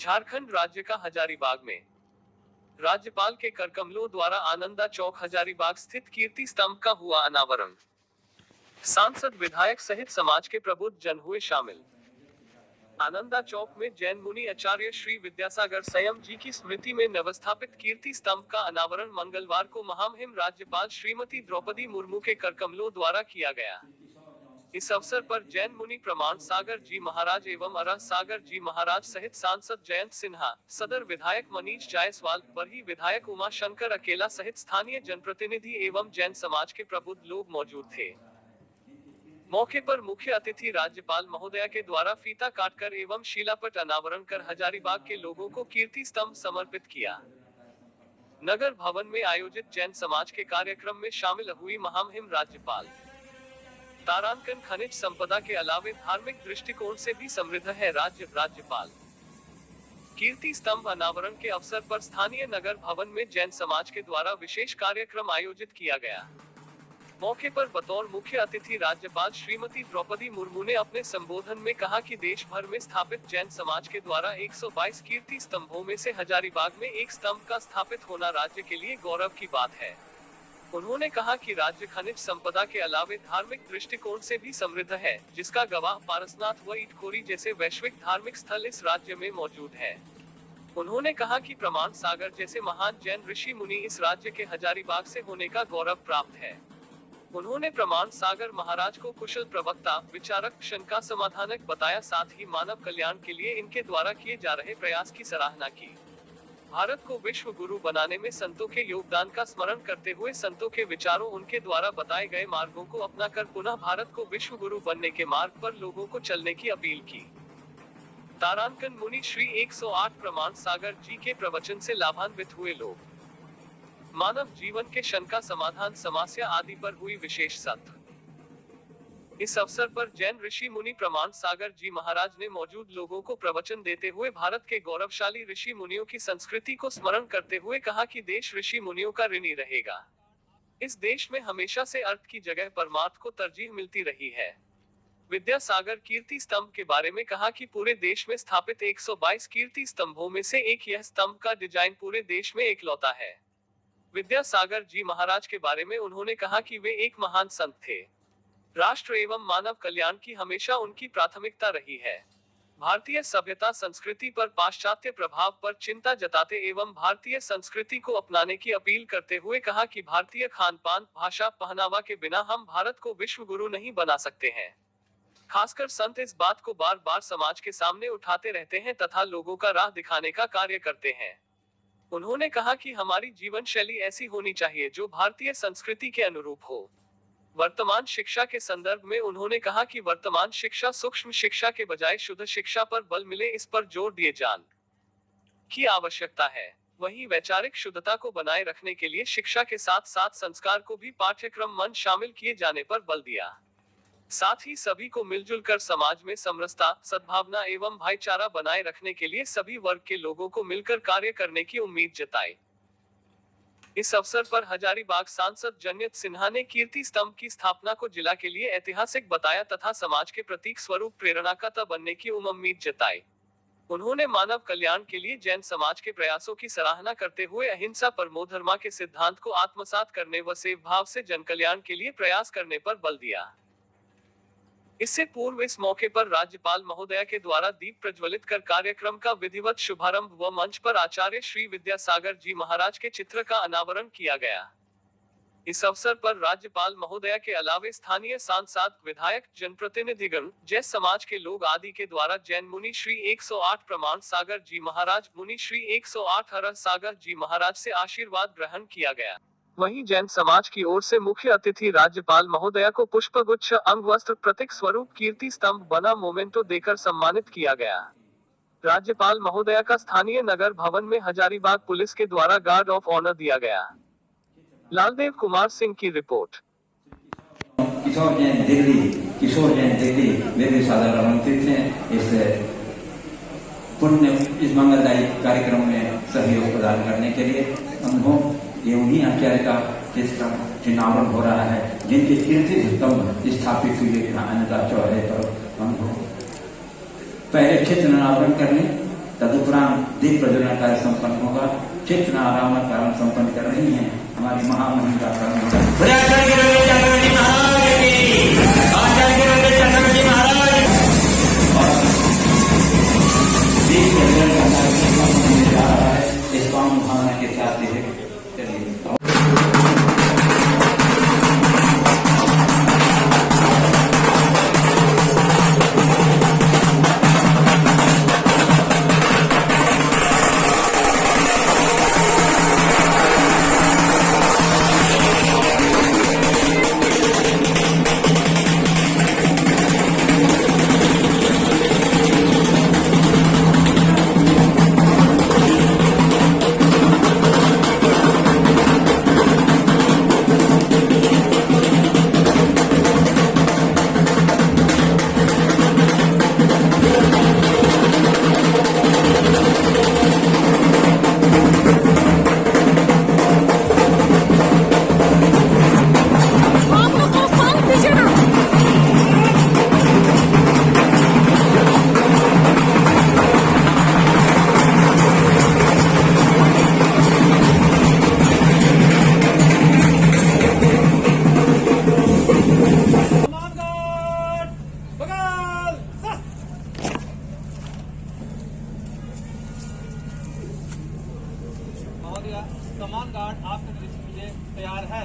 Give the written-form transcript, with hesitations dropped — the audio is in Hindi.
झारखंड राज्य का हजारीबाग में राज्यपाल के करकमलों द्वारा आनंदा चौक हजारीबाग स्थित कीर्ति स्तंभ का हुआ अनावरण। सांसद विधायक सहित समाज के प्रबुद्ध जन हुए शामिल। आनंदा चौक में जैन मुनि आचार्य श्री विद्यासागर संयम जी की स्मृति में नवस्थापित कीर्ति स्तंभ का अनावरण मंगलवार को महामहिम राज्यपाल श्रीमती द्रौपदी मुर्मू के करकमलों द्वारा किया गया। इस अवसर पर जैन मुनि प्रमाण सागर जी महाराज एवं अरह सागर जी महाराज सहित सांसद जयंत सिन्हा, सदर विधायक मनीष जायसवाल, बरही विधायक उमा शंकर अकेला सहित स्थानीय जनप्रतिनिधि एवं जैन समाज के प्रबुद्ध लोग मौजूद थे। मौके पर मुख्य अतिथि राज्यपाल महोदया के द्वारा फीता काटकर एवं शिलापट अनावरण कर हजारीबाग के लोगों को कीर्ति स्तंभ समर्पित किया। नगर भवन में आयोजित जैन समाज के कार्यक्रम में शामिल हुई महामहिम राज्यपाल। तारांकन खनिज संपदा के अलावे धार्मिक दृष्टिकोण से भी समृद्ध है राज्यपाल। कीर्ति स्तंभ अनावरण के अवसर पर स्थानीय नगर भवन में जैन समाज के द्वारा विशेष कार्यक्रम आयोजित किया गया। मौके पर बतौर मुख्य अतिथि राज्यपाल श्रीमती द्रौपदी मुर्मू ने अपने संबोधन में कहा कि देश भर में स्थापित जैन समाज के द्वारा 122 कीर्ति स्तंभों में से हजारीबाग में एक स्तंभ का स्थापित होना राज्य के लिए गौरव की बात है। उन्होंने कहा कि राज्य खनिज संपदा के अलावे धार्मिक दृष्टिकोण से भी समृद्ध है, जिसका गवाह पारसनाथ व इटखोरी जैसे वैश्विक धार्मिक स्थल इस राज्य में मौजूद है। उन्होंने कहा कि प्रमाण सागर जैसे महान जैन ऋषि मुनि इस राज्य के हजारीबाग से होने का गौरव प्राप्त है। उन्होंने प्रमाण सागर महाराज को कुशल प्रवक्ता, विचारक, शंका समाधानक बताया, साथ ही मानव कल्याण के लिए इनके द्वारा किए जा रहे प्रयास की सराहना की। भारत को विश्व गुरु बनाने में संतों के योगदान का स्मरण करते हुए संतों के विचारों, उनके द्वारा बताए गए मार्गों को अपनाकर पुनः भारत को विश्व गुरु बनने के मार्ग पर लोगों को चलने की अपील की। तारांकन मुनि श्री 108 प्रमाण सागर जी के प्रवचन से लाभान्वित हुए लोग। मानव जीवन के शंका समाधान, समस्या आदि पर हुई विशेष सत्र। इस अवसर पर जैन ऋषि मुनि प्रमाण सागर जी महाराज ने मौजूद लोगों को प्रवचन देते हुए भारत के गौरवशाली ऋषि मुनियों की संस्कृति को स्मरण करते हुए कहा कि देश ऋषि मुनियों का ऋणी रहेगा। इस देश में हमेशा से अर्थ की जगह परमार्थ को तरजीह मिलती रही है। विद्यासागर कीर्ति स्तंभ के बारे में कहा कि पूरे देश में स्थापित 122 कीर्ति स्तंभों में से एक यह स्तंभ का डिजाइन पूरे देश में एकलौता है। विद्यासागर जी महाराज के बारे में उन्होंने कहा कि वे एक महान संत थे। राष्ट्र एवं मानव कल्याण की हमेशा उनकी प्राथमिकता रही है। भारतीय सभ्यता संस्कृति पर पाश्चात्य प्रभाव पर चिंता जताते एवं भारतीय संस्कृति को अपनाने की अपील करते हुए कहा कि भारतीय खान पान, भाषा, पहनावा के बिना हम भारत को विश्व गुरु नहीं बना सकते हैं। खासकर संत इस बात को बार बार समाज के सामने उठाते रहते हैं तथा लोगों का राह दिखाने का कार्य करते हैं। उन्होंने कहा कि हमारी जीवन शैली ऐसी होनी चाहिए जो भारतीय संस्कृति के अनुरूप हो। वर्तमान शिक्षा के संदर्भ में उन्होंने कहा कि वर्तमान शिक्षा सूक्ष्म शिक्षा के बजाय शुद्ध शिक्षा पर बल मिले, इस पर जोर दिए जान की आवश्यकता है। वहीं वैचारिक शुद्धता को बनाए रखने के लिए शिक्षा के साथ साथ संस्कार को भी पाठ्यक्रम में शामिल किए जाने पर बल दिया। साथ ही सभी को मिलजुल कर समाज में समरसता, सद्भावना एवं भाईचारा बनाए रखने के लिए सभी वर्ग के लोगों को मिलकर कार्य करने की उम्मीद जताई। इस अवसर पर हजारीबाग सांसद जयंत सिन्हा ने कीर्ति स्तंभ की स्थापना को जिला के लिए ऐतिहासिक बताया तथा समाज के प्रतीक स्वरूप प्रेरणा का बनने की उम्मीद जताई। उन्होंने मानव कल्याण के लिए जैन समाज के प्रयासों की सराहना करते हुए अहिंसा परमो धर्मा के सिद्धांत को आत्मसात करने व सेवा भाव से जन कल्याण के लिए प्रयास करने पर बल दिया। इससे पूर्व इस मौके पर राज्यपाल महोदया के द्वारा दीप प्रज्वलित कर कार्यक्रम का विधिवत शुभारंभ व मंच पर आचार्य श्री विद्यासागर जी महाराज के चित्र का अनावरण किया गया। इस अवसर पर राज्यपाल महोदया के अलावे स्थानीय सांसद, विधायक, जनप्रतिनिधिगण, जैन समाज के लोग आदि के द्वारा जैन मुनि श्री 108 प्रमाण सागर जी महाराज, मुनि श्री 108 अरह सागर जी महाराज से आशीर्वाद ग्रहण किया गया। वहीं जैन समाज की ओर से मुख्य अतिथि राज्यपाल महोदया को पुष्पगुच्छ, अंग वस्त्र, प्रतीक स्वरूप कीर्ति स्तंभ बना मोमेंटो देकर सम्मानित किया गया। राज्यपाल महोदया का स्थानीय नगर भवन में हजारीबाग पुलिस के द्वारा गार्ड ऑफ ऑनर दिया गया। लालदेव कुमार सिंह की रिपोर्ट। किशोर जैन दिल्ली मेरे सादर आमंत्रित हैं इस पुण्य, इस मंगलदायी कार्यक्रम में सहयोग प्रदान करने के लिए। अनुभव ये उन्हीं आचार्य का जिसका चिन्हावन हो रहा है, जिनके कीर्ति स्तंभ स्थापित हुए आनंदा चौराहे पर। हम पहले चित्र अनावरण करने, तदुपरांत उपरांत दीप प्रज्वलन कार्य संपन्न होगा। चित्र आरामन कारण संपन्न कर रही हैं हमारी महामहिम का इस पावन भावना के साथ चलिए। समान गार्ड आपके दृष्टि के लिए तैयार है।